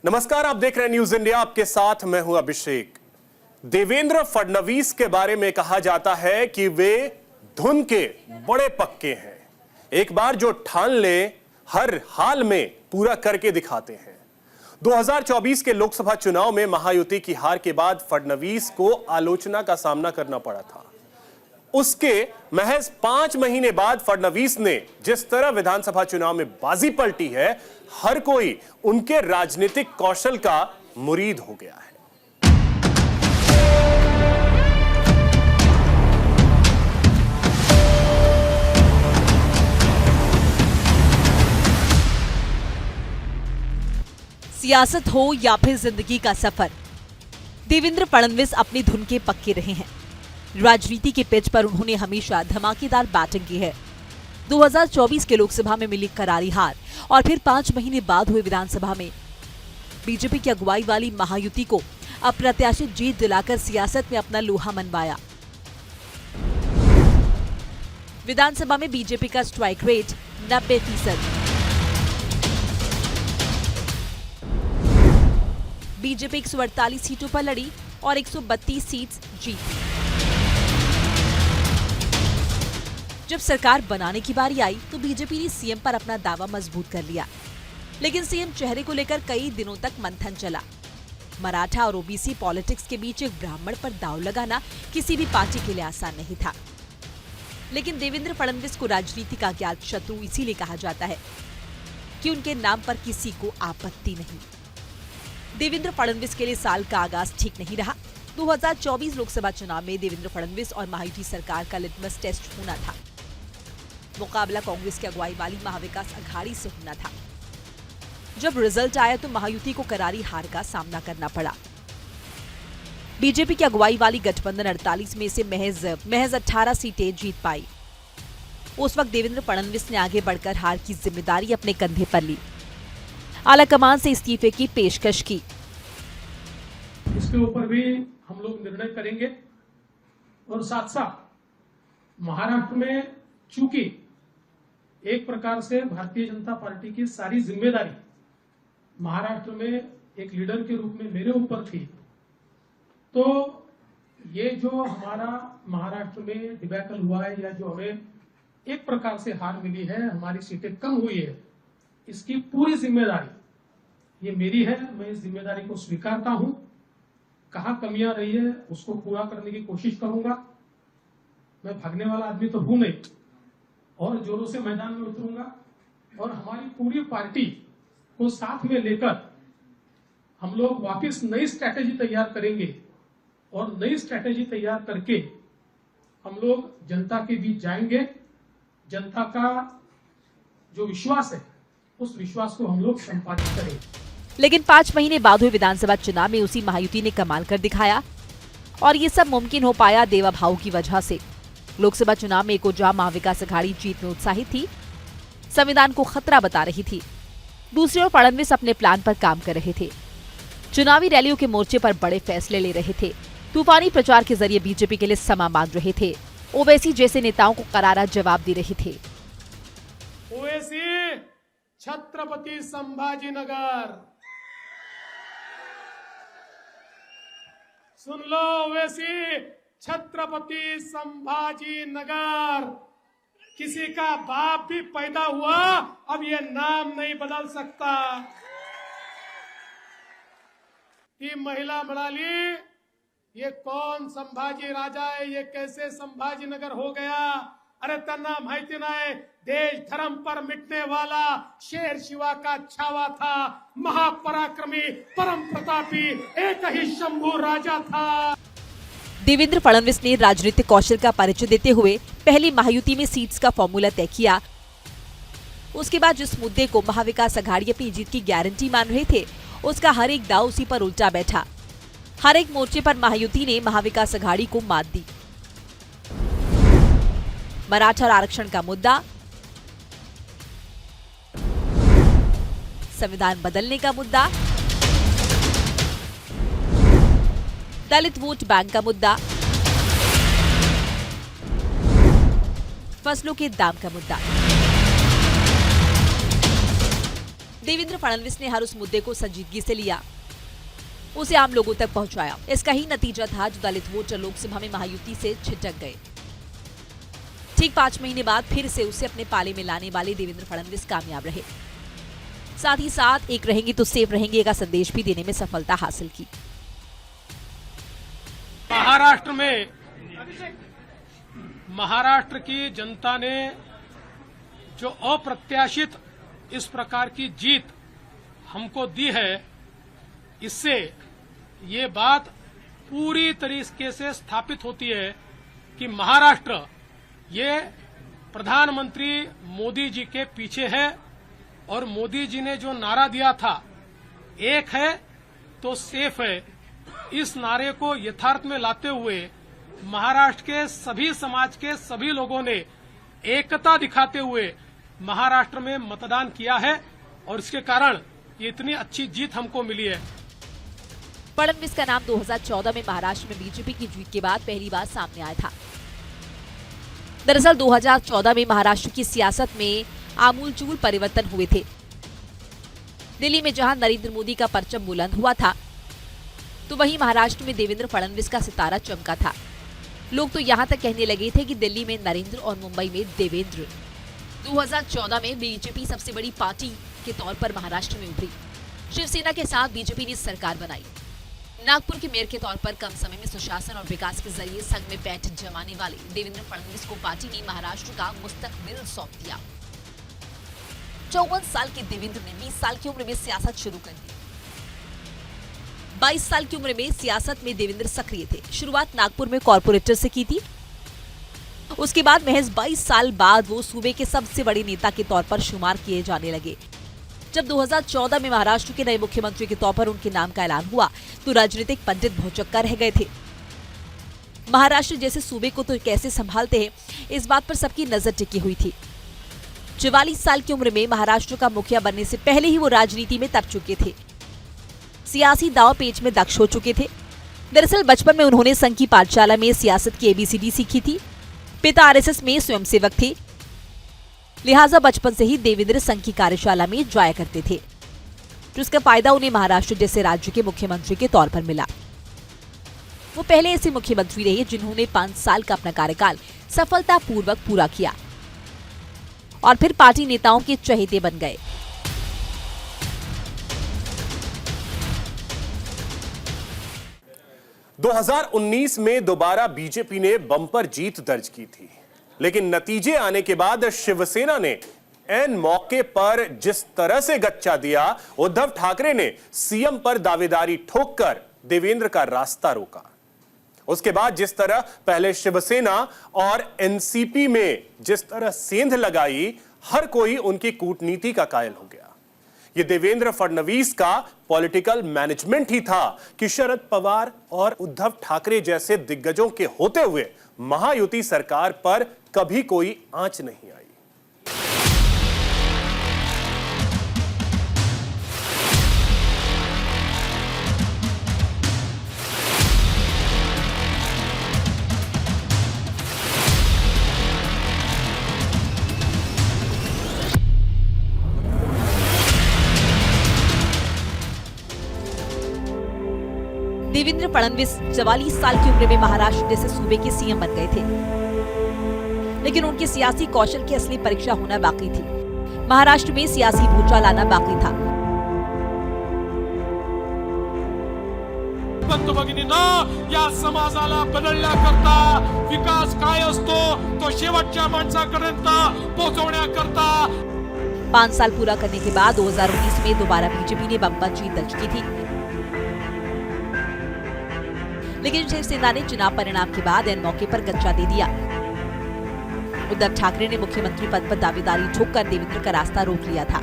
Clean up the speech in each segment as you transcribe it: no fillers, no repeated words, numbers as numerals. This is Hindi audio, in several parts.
नमस्कार, आप देख रहे हैं न्यूज इंडिया। आपके साथ मैं हूं अभिषेक। देवेंद्र फडणवीस के बारे में कहा जाता है कि वे धुन के बड़े पक्के हैं। एक बार जो ठान ले हर हाल में पूरा करके दिखाते हैं। 2024 के लोकसभा चुनाव में महायुति की हार के बाद फडणवीस को आलोचना का सामना करना पड़ा था। उसके महज 5 महीने बाद फडणवीस ने जिस तरह विधानसभा चुनाव में बाजी पलटी है, हर कोई उनके राजनीतिक कौशल का मुरीद हो गया है। सियासत हो या फिर जिंदगी का सफर, देवेंद्र फडणवीस अपनी धुन के पक्के रहे हैं। राजनीति के पिच पर उन्होंने हमेशा धमाकेदार बैटिंग की है। 2024 के लोकसभा में मिली करारी हार और फिर 5 महीने बाद हुए विधानसभा में बीजेपी की अगुवाई वाली महायुति को अप्रत्याशित जीत दिलाकर सियासत में अपना लोहा मनवाया। विधानसभा में बीजेपी का स्ट्राइक रेट 90%। बीजेपी 148 सीटों पर लड़ी और 132 सीट्स जीती। जब सरकार बनाने की बारी आई तो बीजेपी ने सीएम पर अपना दावा मजबूत कर लिया, लेकिन सीएम चेहरे को लेकर कई दिनों तक मंथन चला। मराठा और ओबीसी पॉलिटिक्स के बीच एक ब्राह्मण पर दांव लगाना किसी भी पार्टी के लिए आसान नहीं था, लेकिन देवेंद्र फडणवीस को राजनीति का ज्ञात शत्रु इसीलिए कहा जाता है कि उनके नाम पर किसी को आपत्ति नहीं। देवेंद्र फडणवीस के लिए साल का आगाज ठीक नहीं रहा। 2024 लोकसभा चुनाव में देवेंद्र फडणवीस और महायुति सरकार का लिटमस टेस्ट होना था। मुकाबला कांग्रेस की अगुवाई वाली महाविकास अघाड़ी से होना था। जब रिजल्ट आया तो महायुति को करारी हार का सामना करना पड़ा। बीजेपी की अगुवाई वाली गठबंधन 48 में से महज 18 सीटें जीत पाई। उस वक्त देवेंद्र फडणवीस ने आगे बढ़कर हार की जिम्मेदारी अपने कंधे पर ली। आलाकमान से इस्तीफे की पेशकश की। इसके ऊपर भी हम लोग निर्णय करेंगे और साथ साथ महाराष्ट्र में चूंकि एक प्रकार से भारतीय जनता पार्टी की सारी जिम्मेदारी महाराष्ट्र में एक लीडर के रूप में मेरे ऊपर थी, तो ये जो हमारा महाराष्ट्र में डिबैकल हुआ है या जो हमें एक प्रकार से हार मिली है, हमारी सीटें कम हुई है, इसकी पूरी जिम्मेदारी ये मेरी है। मैं इस जिम्मेदारी को स्वीकारता हूं। कहां कमियां रही है उसको पूरा करने की कोशिश करूंगा। मैं भागने वाला आदमी तो हूं नहीं और जोरों से मैदान में उतरूंगा और हमारी पूरी पार्टी को साथ में लेकर हम लोग वापस नई स्ट्रैटेजी तैयार करेंगे और नई स्ट्रैटेजी तैयार करके हम लोग जनता के बीच जाएंगे। जनता का जो विश्वास है उस विश्वास को हम लोग संपादित करेंगे। लेकिन 5 महीने बाद हुए विधानसभा चुनाव में उसी महायुति ने कमाल कर दिखाया और ये सब मुमकिन हो पाया देवा भाव की वजह से। लोकसभा चुनाव में जहां महाविकास अघाड़ी जीत में उत्साहित थी, संविधान को खतरा बता रही थी, दूसरी ओर फडणवीस अपने प्लान पर काम कर रहे थे। चुनावी रैलियों के मोर्चे पर बड़े फैसले ले रहे थे। तूफानी प्रचार के जरिए बीजेपी के लिए समा मांग रहे थे। ओवैसी जैसे नेताओं को करारा जवाब दे रहे थे। ओवैसी, छत्रपति संभाजीनगर, सुन लो ओवैसी, छत्रपति संभाजीनगर। किसी का बाप भी पैदा हुआ, अब ये नाम नहीं बदल सकता। ती महिला म्हणाली, ये कौन संभाजी राजा है, ये कैसे संभाजीनगर हो गया? अरे त्यांना माहिती नाही, देश धर्म पर मिटने वाला शेर शिवा का छावा था, महापराक्रमी परम प्रतापी एक ही शंभू राजा था। देवेंद्र फडणवीस ने राजनीतिक कौशल का परिचय देते हुए पहली महायुति में सीट्स का फॉर्मूला तय किया। उसके बाद जिस मुद्दे को महाविकास अघाड़ी अपनी जीत की गारंटी मान रहे थे, उसका हर एक दांव उसी पर उल्टा बैठा। हर एक मोर्चे पर महायुति ने महाविकास अघाड़ी को मात दी। मराठा आरक्षण का मुद्दा, संविधान बदलने का मुद्दा, दलित वोट बैंक का मुद्दा, फसलों के दाम का मुद्दा। देवेंद्र फडणवीस ने हर उस मुद्दे को संजीदगी से लिया, उसे आम लोगों तक पहुंचाया। इसका ही नतीजा था जो दलित वोटर लोकसभा में महायुति से छिटक गए। ठीक 5 महीने बाद फिर से उसे अपने पाले में लाने वाले देवेंद्र फडणवीस कामयाब रहे। साथ ही साथ एक रहेंगे तो सेफ रहेंगे का संदेश भी देने में सफलता हासिल की। महाराष्ट्र की जनता ने जो अप्रत्याशित इस प्रकार की जीत हमको दी है, इससे ये बात पूरी तरीके से स्थापित होती है कि महाराष्ट्र ये प्रधानमंत्री मोदी जी के पीछे है और मोदी जी ने जो नारा दिया था, एक है तो सेफ है, इस नारे को यथार्थ में लाते हुए महाराष्ट्र के सभी समाज के सभी लोगों ने एकता दिखाते हुए महाराष्ट्र में मतदान किया है और इसके कारण ये इतनी अच्छी जीत हमको मिली है। फडणवीस का नाम 2014 में महाराष्ट्र में बीजेपी की जीत के बाद पहली बार सामने आया था। दरअसल 2014 में महाराष्ट्र की सियासत में आमूलचूल परिवर्तन हुए थे। दिल्ली में जहां नरेंद्र मोदी का परचम बुलंद हुआ था, तो वहीं महाराष्ट्र में देवेंद्र फडणवीस का सितारा चमका था। लोग तो यहां तक कहने लगे थे कि दिल्ली में नरेंद्र और मुंबई में देवेंद्र। 2014 में बीजेपी सबसे बड़ी पार्टी के तौर पर महाराष्ट्र में उभरी। शिवसेना के साथ बीजेपी ने सरकार बनाई। नागपुर के मेयर के तौर पर कम समय में सुशासन और विकास के जरिए संघ में पैठ जमाने वाले देवेंद्र फडणवीस को पार्टी ने महाराष्ट्र का मुस्तकबिल सौंप दिया। 54 साल के देवेंद्र ने 20 साल की उम्र में सियासत शुरू कर दी। 22 साल की उम्र में सियासत में देवेंद्र सक्रिय थे। शुरुआत नागपुर में कॉर्पोरेटर से की थी। उसके बाद महज 22 साल बाद वो सूबे के सबसे बड़े नेता के तौर पर शुमार किए जाने लगे। जब 2014 में महाराष्ट्र के नए मुख्यमंत्री के तौर पर उनके नाम का ऐलान हुआ, तो राजनीतिक पंडित भौचक्का रह गए थे। महाराष्ट्र जैसे सूबे को तो कैसे संभालते हैं, इस बात पर सबकी नजर टिकी हुई थी। 44 साल की उम्र में महाराष्ट्र का मुखिया बनने से पहले ही वो राजनीति में दब चुके थे। सियासी दांव पेच में दक्ष हो चुके थे। दरअसल बचपन में उन्होंने संघ की पाठशाला में सियासत की ABCD सीखी थी। पिता RSS में स्वयंसेवक थे, लिहाजा बचपन से ही देवेंद्र संघ की कार्यशाला में जाया करते थे, जिसका फायदा उन्हें महाराष्ट्र जैसे राज्य के मुख्यमंत्री के तौर पर मिला। वो पहले ऐसे मुख्यमंत्री रहे जिन्होंने 5 साल का अपना कार्यकाल सफलतापूर्वक पूरा किया और फिर पार्टी नेताओं के चहेते बन गए। – 2019 में दोबारा बीजेपी ने बम्पर जीत दर्ज की थी, लेकिन नतीजे आने के बाद शिवसेना ने ऐन मौके पर जिस तरह से गच्चा दिया, उद्धव ठाकरे ने सीएम पर दावेदारी ठोककर देवेंद्र का रास्ता रोका। उसके बाद जिस तरह पहले शिवसेना और एनसीपी में जिस तरह सेंध लगाई, हर कोई उनकी कूटनीति का कायल हो गया। ये देवेंद्र फडणवीस का पॉलिटिकल मैनेजमेंट ही था कि शरद पवार और उद्धव ठाकरे जैसे दिग्गजों के होते हुए महायुति सरकार पर कभी कोई आंच नहीं आई। देवेंद्र फडणवीस 44 साल की उम्र में महाराष्ट्र जैसे सूबे के सीएम बन गए थे, लेकिन उनके सियासी कौशल की असली परीक्षा होना बाकी थी। महाराष्ट्र में सियासी भूचाल आना बाकी था। या समाजाला बदलण्याकरता विकास काय असतो तो शेवटच्या माणसापर्यंत पोहोचवण्याकरता 5 साल पूरा करने के बाद 2019 में दोबारा बीजेपी ने बम्पर जीत दर्ज की थी, लेकिन शिवसेना ने चुनाव परिणाम के बाद ऐन मौके पर गच्चा दे दिया। उद्धव ठाकरे ने मुख्यमंत्री पद पर दावेदारी ठोककर देवेंद्र का रास्ता रोक लिया था।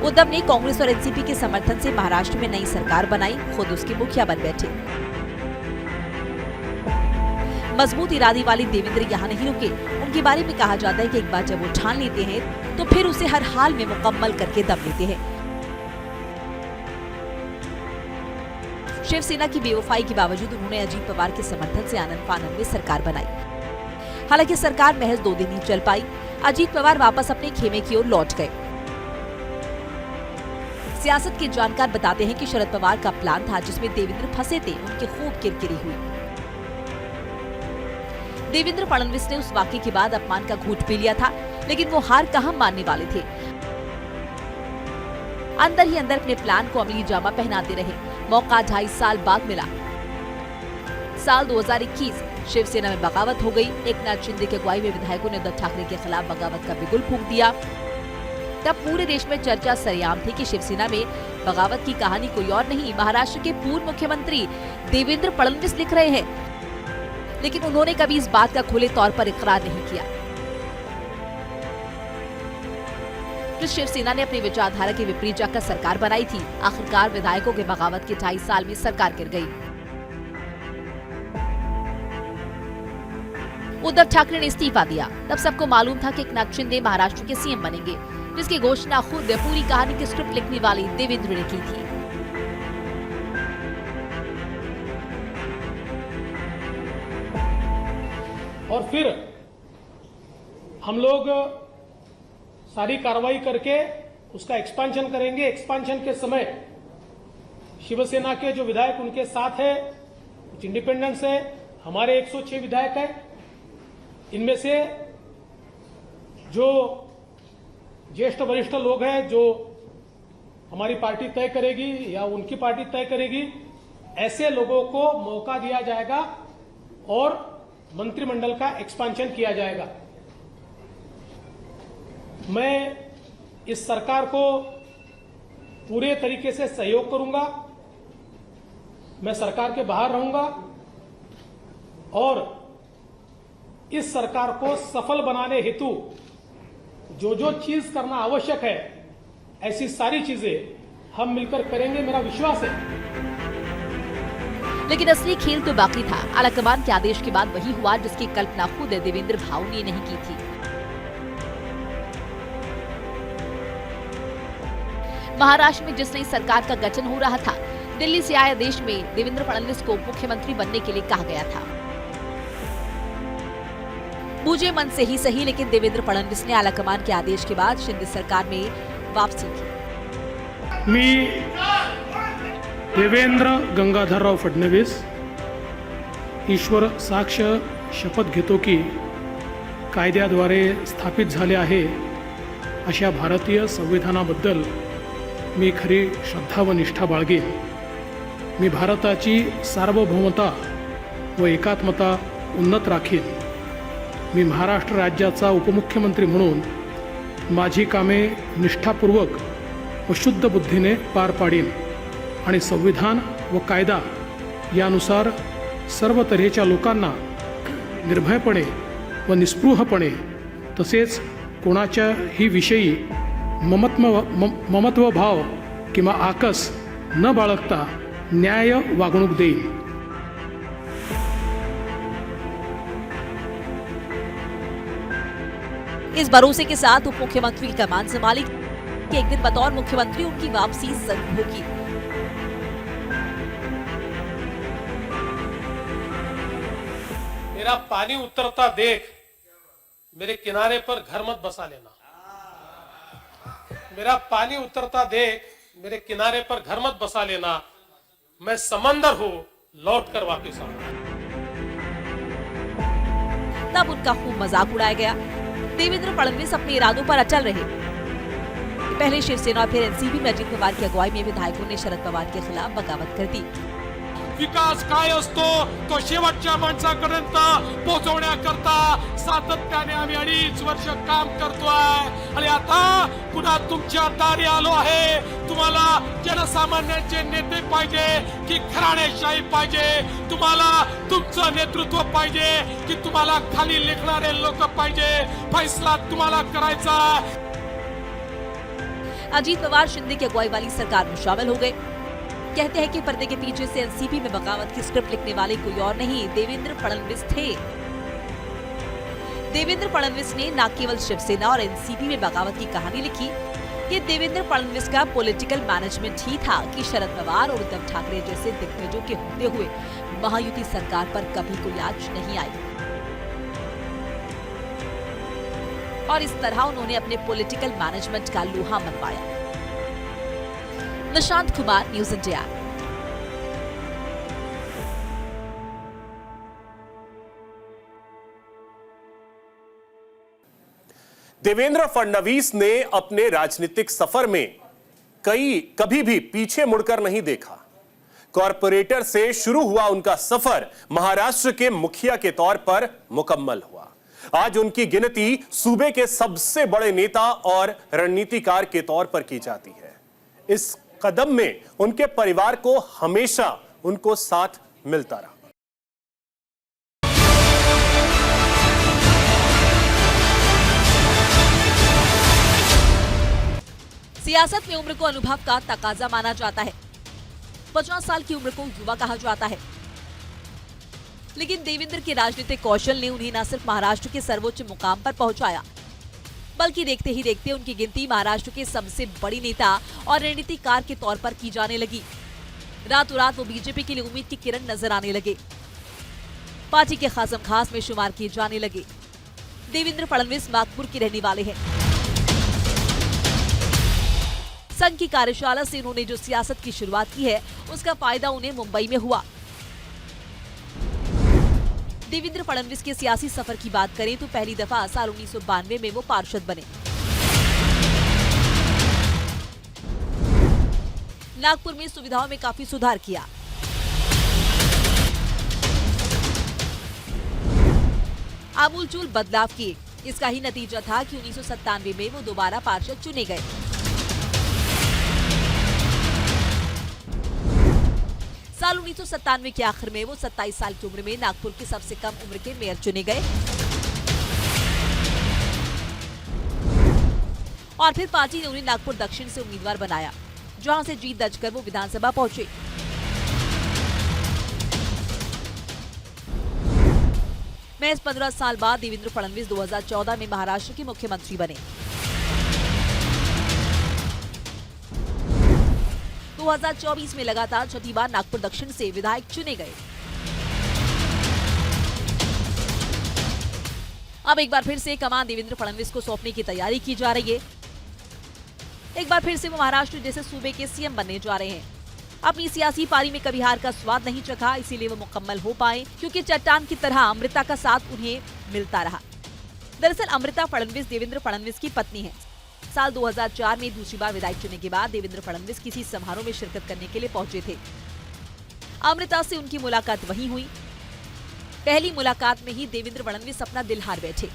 उद्धव ने कांग्रेस और एनसीपी के समर्थन से महाराष्ट्र में नई सरकार बनाई, खुद उसके मुखिया बन बैठे। मजबूत इरादे वाले देवेंद्र यहाँ नहीं रुके। उनके बारे में कहा जाता है कि एक बार जब वो ठान लेते हैं तो फिर उसे हर हाल में मुकम्मल करके दम लेते हैं। शिवसेना की बेवफाई के बावजूद उन्होंने अजीत पवार के समर्थन से आनंद फानंद में सरकार बनाई। हालांकि सरकार महज 2 दिन ही चल पाई। अजीत पवार वापस अपने खेमे की ओर लौट गए। सियासत के जानकार बताते हैं कि शरद पवार का प्लान था जिसमें देवेंद्र फंसे थे, उनकी खूब किरकिरी हुई। देवेंद्र फडणवीस ने उस वाकये के बाद अपमान का घूंट पी लिया था, लेकिन वो हार कहां मानने वाले थे। अंदर ही अंदर अपने प्लान को अमली जामा पहनाते रहे। मौका 2.5 साल बाद मिला। साल 2021 शिवसेना में बगावत हो गई। एकनाथ शिंदे की अगुवाई में विधायकों ने उद्धव ठाकरे के खिलाफ बगावत का बिगुल फूंक दिया। तब पूरे देश में चर्चा सरेआम थी कि शिवसेना में बगावत की कहानी कोई और नहीं, महाराष्ट्र के पूर्व मुख्यमंत्री देवेंद्र फडणवीस लिख रहे हैं। लेकिन उन्होंने कभी इस बात का खुले तौर पर इकरार नहीं किया। जिस शिवसेना ने अपनी विचारधारा के विपरीत जाकर सरकार बनाई थी, आखिरकार विधायकों के बगावत के 2.5 साल में सरकार गिर गई। उद्धव ठाकरे ने इस्तीफा दिया। तब सबको मालूम था कि एकनाथ शिंदे महाराष्ट्र के सीएम बनेंगे, जिसकी घोषणा खुद पूरी कहानी की स्क्रिप्ट लिखने वाले देवेंद्र ने की थी। और फिर हम लोग सारी कार्रवाई करके उसका एक्सपांशन करेंगे। एक्सपांशन के समय शिवसेना के जो विधायक उनके साथ है, कुछ इंडिपेंडेंस है, हमारे 106 विधायक है। इनमें से जो ज्येष्ठ वरिष्ठ लोग हैं, जो हमारी पार्टी तय करेगी या उनकी पार्टी तय करेगी, ऐसे लोगों को मौका दिया जाएगा और मंत्रिमंडल का एक्सपांशन किया जाएगा। मैं इस सरकार को पूरे तरीके से सहयोग करूंगा। मैं सरकार के बाहर रहूंगा और इस सरकार को सफल बनाने हेतु जो जो चीज करना आवश्यक है, ऐसी सारी चीजें हम मिलकर करेंगे, मेरा विश्वास है। लेकिन असली खेल तो बाकी था। आलाकमान के आदेश के बाद वही हुआ जिसकी कल्पना खुद देवेंद्र भाऊ ने नहीं की थी। महाराष्ट्र में जिस नई सरकार का गठन हो रहा था, दिल्ली से आए आदेश में देवेंद्र फडणवीस को मुख्यमंत्री बनने के लिए कहा गया था। बूझे मन से ही सही, लेकिन देवेंद्र फडणवीस ने आलाकमान के आदेश के बाद शिंदे सरकार में वापसी की। मी देवेंद्र गंगाधरराव फडणवीस ईश्वर साक्ष शपथ घेतो की कायद्याद्वारे स्थापित झाले आहे अशा भारतीय संविधानाबद्दल मी खरी श्रद्धा व निष्ठा बाळगेन। मी भारताची सार्वभौमता व एकात्मता उन्नत राखीन। मी महाराष्ट्र राज्याचा उपमुख्यमंत्री म्हणून माझी कामे निष्ठापूर्वक व शुद्ध बुद्धीने पार पाडीन आणि संविधान व कायदा यानुसार सर्व तऱ्हेच्या लोकांना निर्भयपणे व निस्पृहपणे तसेच कोणाच्याही विषयी ममत्व भाव किंवा आकस न बाळगता न्याय वागणूक देईन। इस भरोसे के साथ उप मुख्यमंत्री की कमान संभाली कि एक दिन बतौर मुख्यमंत्री उनकी वापसी जरूर होगी। मेरा पानी उतरता देख मेरे किनारे पर घर मत बसा लेना। मेरा पानी उतरता देख मेरे किनारे पर घर मत बसा लेना। मैं समंदर हूं, लौट कर वापिस आऊंगा। तब उनका खूब मजाक उड़ाया गया। देवेंद्र फडणवीस अपने इरादों पर अचल रहे। पहले शिवसेना और फिर एनसीपी में अजित पवार की अगुवाई में विधायकों ने शरद पवार के खिलाफ बगावत कर दी। विकास काय असतो तो शेवटच्या माणसापर्यंत पोहोचवण्याकरता सातत्याने आम्ही 2.5 वर्ष काम करतोय आणि आता पुन्हा तुमच्या दारी आलो आहे। तुम्हाला जनसामान्यांचे नेते पाहिजे की घराणेशाही पाहिजे? तुम्हाला तुमचं नेतृत्व पाहिजे की तुम्हाला खाली लेखणारे लोक पाहिजे? फैसला तुम्हाला करायचा। अजीत पवार शिंदे की अगुवाई वाली सरकार में शामिल हो गए। कहते हैं कि पर्दे के पीछे से एनसीपी में बगावत की स्क्रिप्ट लिखने वाले कोई और नहीं, देवेंद्र फडणवीस थे। देवेंद्र फडणवीस ने न केवल शिवसेना और एनसीपी में बगावत की कहानी लिखी, ये देवेंद्र फडणवीस का पॉलिटिकल मैनेजमेंट ही था कि शरद पवार और उद्धव ठाकरे जैसे दिग्गजों के होते हुए महायुति सरकार पर कभी कोई आंच नहीं आई। और इस तरह उन्होंने अपने पॉलिटिकल मैनेजमेंट का लोहा मनवाया। Nishant Kumar, news India. देवेंद्र फडणवीस ने अपने राजनीतिक सफर में कभी भी पीछे मुड़कर नहीं देखा। कॉरपोरेटर से शुरू हुआ उनका सफर महाराष्ट्र के मुखिया के तौर पर मुकम्मल हुआ। आज उनकी गिनती सूबे के सबसे बड़े नेता और रणनीतिकार के तौर पर की जाती है। इस कदम में उनके परिवार को हमेशा उनको साथ मिलता रहा। सियासत में उम्र को अनुभव का तकाजा माना जाता है। 50 साल की उम्र को युवा कहा जाता है, लेकिन देवेंद्र के राजनीतिक कौशल ने उन्हें न सिर्फ महाराष्ट्र के सर्वोच्च मुकाम पर पहुंचाया, बल्कि देखते ही देखते उनकी गिनती महाराष्ट्र के सबसे बड़ी नेता और रणनीतिकार के तौर पर की जाने लगी। रातों रात वो बीजेपी के लिए उम्मीद की किरण नजर आने लगे, पार्टी के खासम खास में शुमार किए जाने लगे। देवेंद्र फडणवीस नागपुर के रहने वाले हैं। संघ की कार्यशाला से उन्होंने जो सियासत की शुरुआत की है, उसका फायदा उन्हें मुंबई में हुआ। देवेंद्र फडणवीस के सियासी सफर की बात करें तो पहली दफा साल 1992 में वो पार्षद बने। नागपुर में सुविधाओं में काफी सुधार किया। आमूलचूल बदलाव किए। इसका ही नतीजा था कि 1997 में वो दोबारा पार्षद चुने गए। साल 1997 के आखिर में वो 27 साल की उम्र में नागपुर की सबसे कम उम्र के मेयर चुने गए और फिर पार्टी ने उन्हें नागपुर दक्षिण से उम्मीदवार बनाया, जहां से जीत दर्ज कर वो विधानसभा पहुंचे। महज 15 साल बाद देवेंद्र फडणवीस 2014 में महाराष्ट्र के मुख्यमंत्री बने। 2024 में लगातार छठी बार नागपुर दक्षिण से विधायक चुने गए। अब एक बार फिर से कमान देवेंद्र फडणवीस को सौंपने की तैयारी की जा रही है। एक बार फिर से वो महाराष्ट्र जैसे सूबे के सीएम बनने जा रहे हैं। अपनी सियासी पारी में कभी हार का स्वाद नहीं चखा, इसीलिए वो मुकम्मल हो पाए, क्योंकि चट्टान की तरह अमृता का साथ उन्हें मिलता रहा। दरअसल अमृता फडणवीस देवेंद्र फडणवीस की पत्नी है। साल 2004 में दूसरी बार विधायक चुने के बाद देवेंद्र फडणवीस किसी समारोह में शिरकत करने के लिए पहुंचे थे। अमृता से उनकी मुलाकात वहीं हुई। पहली मुलाकात में ही देवेंद्र फडणवीस अपना दिल हार बैठे।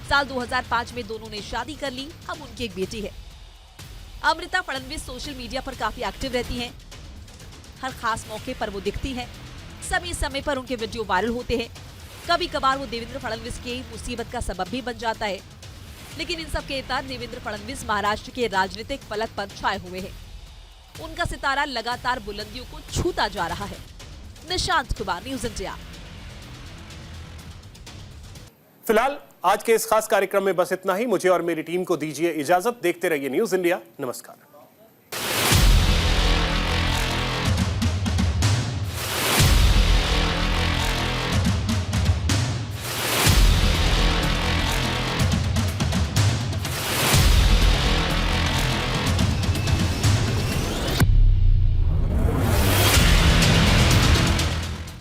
साल 2005 में दोनों ने शादी कर ली। अब उनकी एक बेटी है। अमृता फडणवीस सोशल मीडिया पर काफी एक्टिव रहती हैं। हर खास मौके पर वो दिखती हैं। समय समय पर उनके वीडियो वायरल होते हैं। कभी कभार वो देवेंद्र फडणवीस की मुसीबत का सबब भी बन जाता है, लेकिन इन सब के तहत देवेंद्र फडणवीस महाराष्ट्र के राजनीतिक फलक पर छाए हुए हैं। उनका सितारा लगातार बुलंदियों को छूता जा रहा है। Nishant Kumar, news India. फिलहाल आज के इस खास कार्यक्रम में बस इतना ही। मुझे और मेरी टीम को दीजिए इजाजत। देखते रहिए न्यूज़ इंडिया। नमस्कार।